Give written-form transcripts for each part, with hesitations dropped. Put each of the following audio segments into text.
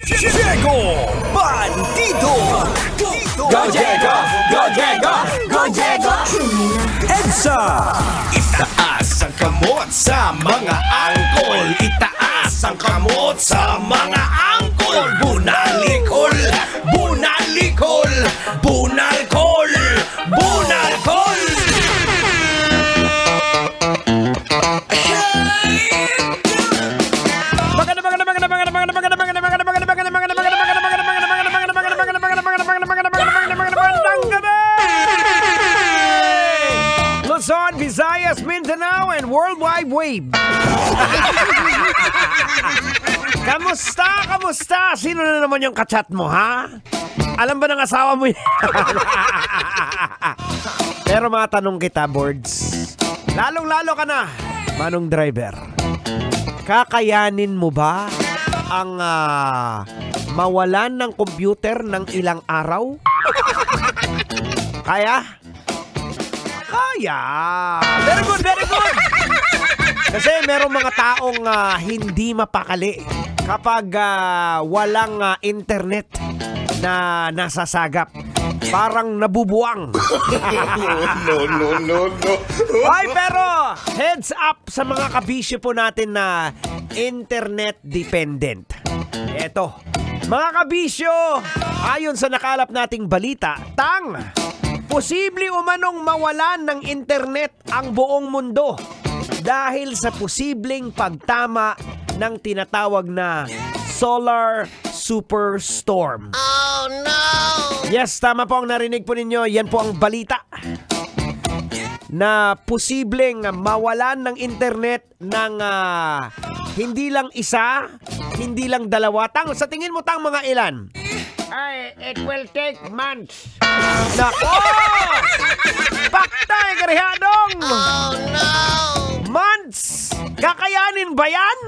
Diego Bandido! Go Diego! Go Diego! Go Diego! EDSA! Itaas ang kamot sa mga angkol. Itaas ang kamot sa mga angkol. Bunalikol! Bunalikol! Bunalkol! Bunalkol! Luzon, Visayas, Mindanao, and World Wide Web. Kamusta? Kamusta? Sino na naman yung kachat mo, ha? Alam ba ng asawa mo yan? Pero matanong kita, boards. Lalong-lalo ka na, manong driver. Kakayanin mo ba ang mawalan ng computer ng ilang araw? Kaya? Kaya. Very good, very good. Kasi merong mga taong hindi mapakali kapag walang internet na nasasagap. Parang nabubuang. No. Ay, pero heads up sa mga kabisyo po natin na internet dependent. Eto, mga kabisyo, ayon sa nakalap nating balita, posible umanong mawalan ng internet ang buong mundo dahil sa posibleng pagtama ng tinatawag na solar superstorm. Oh no! Yes, tama po ang narinig po ninyo. Yan po ang balita na posibleng mawalan ng internet ng hindi lang isa, hindi lang dalawa. Sa tingin mo, mga ilan? Ay, it will take months. Nako! Paktay, karihadong! Oh no! Months! Kakayanin ba yan?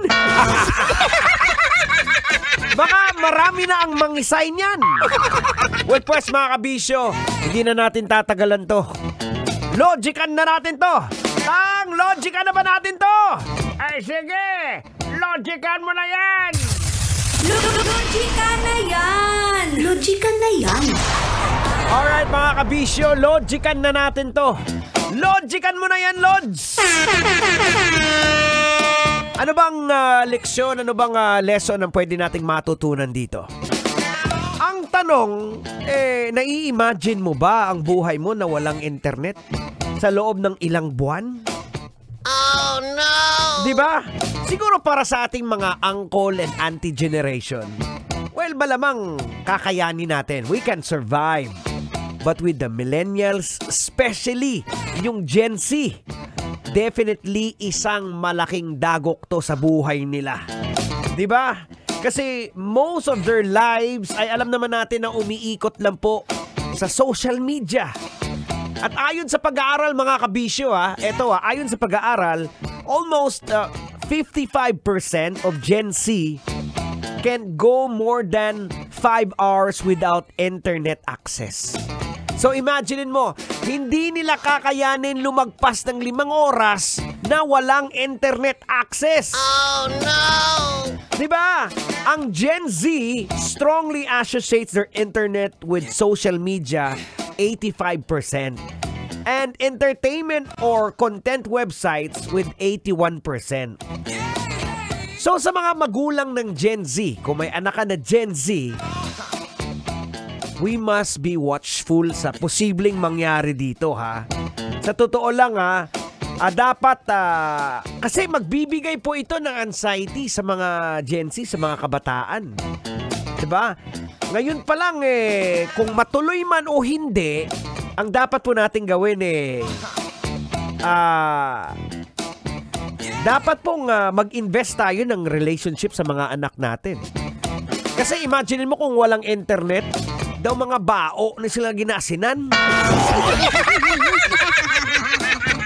Baka marami na ang mangisay niyan. Well, pues mga kabisyo, hindi na natin tatagalan to. Logican na natin to. Logican na ba natin to? Ay, sige! Logican mo na yan! Logican na yan! Logican na yan! Alright mga kabisyo, logican na natin to. Logican mo na yan, Lods! Ano bang leksyon, ano bang lesson ang pwede nating matutunan dito? Ang tanong, nai-imagine mo ba ang buhay mo na walang internet sa loob ng ilang buwan? Oh no! Diba? Siguro para sa ating mga uncle and auntie generation, well, malamang kakayanin natin. We can survive. But with the millennials, especially yung Gen Z, definitely isang malaking dagok to sa buhay nila. Diba? Kasi most of their lives ay alam naman natin na umiikot lang po sa social media. At ayon sa pag-aaral mga kabisyo, ayon sa pag-aaral, almost 55% of Gen Z can go more than 5 hours without internet access. So imaginein mo, hindi nila kakayanin lumagpas ng 5 oras na walang internet access. Oh no! Diba? Ang Gen Z strongly associates their internet with social media, 85%. And entertainment or content websites with 81%. So sa mga magulang ng Gen Z, kung may anak ka na Gen Z, we must be watchful sa posibleng mangyari dito, ha. Sa totoo lang, dapat kasi magbibigay po ito ng anxiety sa mga Gen Z, sa mga kabataan. Diba? Ngayon pa lang kung matuloy man o hindi, ang dapat po natin gawin dapat pong mag-invest tayo ng relationship sa mga anak natin. Kasi imagine mo kung walang internet, daw mga bao na sila ginasinan.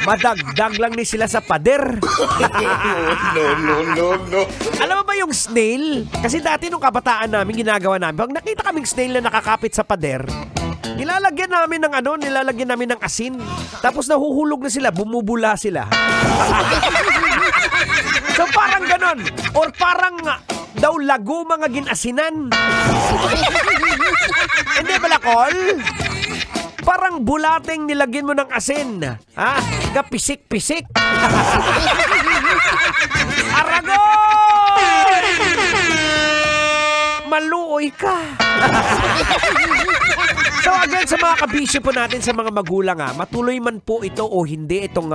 Madagdag lang ni sila sa pader. No. Alam mo ba yung snail? Kasi dati nung kabataan namin, ginagawa namin, pag nakita kaming snail na nakakapit sa pader, nilalagyan namin ng asin. Tapos nahuhulog na sila, bumubula sila. So parang ganon. Or parang daw lago mga ginasinan. Hindi balakol? Parang bulating nilagyan mo ng asin. Ha? Kapisik-pisik. Aragon! Maluoy ka. So again, sa mga kabisyo po natin, sa mga magulang, matuloy man po ito o hindi itong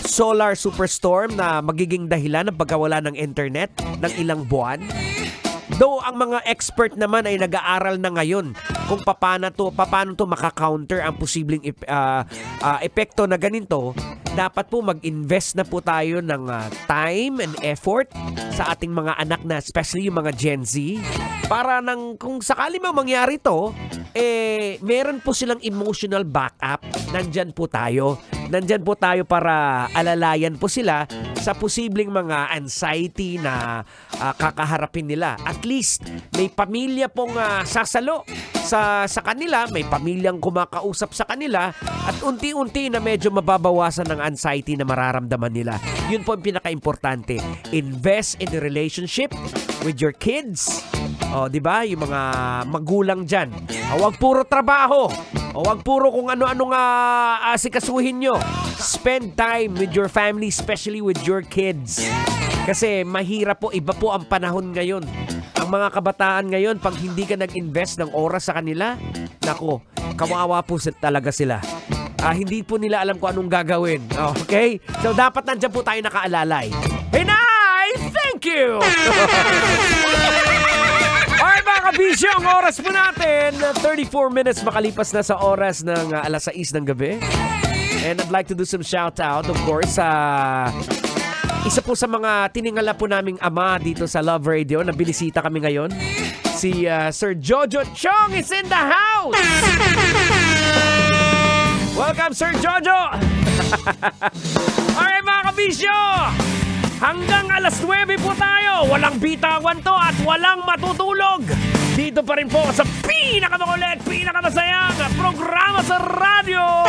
solar superstorm na magiging dahilan ng pagkawala ng internet ng ilang buwan. Though ang mga expert naman ay nag-aaral na ngayon kung paano to maka-counter ang posibleng epekto na ganito, dapat po mag-invest na po tayo ng time and effort sa ating mga anak na, especially yung mga Gen Z, para kung sakali mang mangyari to, meron po silang emotional backup. Nandyan po tayo. Nandyan po tayo para alalayan po sila sa posibleng mga anxiety na kakaharapin nila. At least, may pamilya pong sasalo sa kanila, may pamilyang kumakausap sa kanila, at unti-unti na medyo mababawasan ng anxiety na mararamdaman nila. Yun po ang pinaka-importante. Invest in a relationship with your kids. O, di ba? Yung mga magulang dyan. Huwag puro trabaho. Huwag puro kung ano-ano nga asikasuhin nyo. Spend time with your family, especially with your kids. Kasi mahirap po, iba po ang panahon ngayon. Ang mga kabataan ngayon, pag hindi ka nag-invest ng oras sa kanila, nako, kawawa po talaga sila. Hindi po nila alam kung anong gagawin. Okay? So, dapat nandiyan po tayo nakaalalay. Hinay! Thank you! Alright mga kabisyo, ang oras po natin, 34 minutes makalipas na sa oras ng alas 6 ng gabi. And I'd like to do some shout out, of course, sa isa po sa mga tiningala po naming ama dito sa Love Radio na binisita kami ngayon. Si Sir Jojo Chong is in the house! Welcome, Sir Jojo! Alright mga kabisyo! Hanggang alas 9 po tayo. Walang bitawan to at walang matutulog. Dito pa rin po sa pinakamakulit, pinakamasayang programa sa radyo.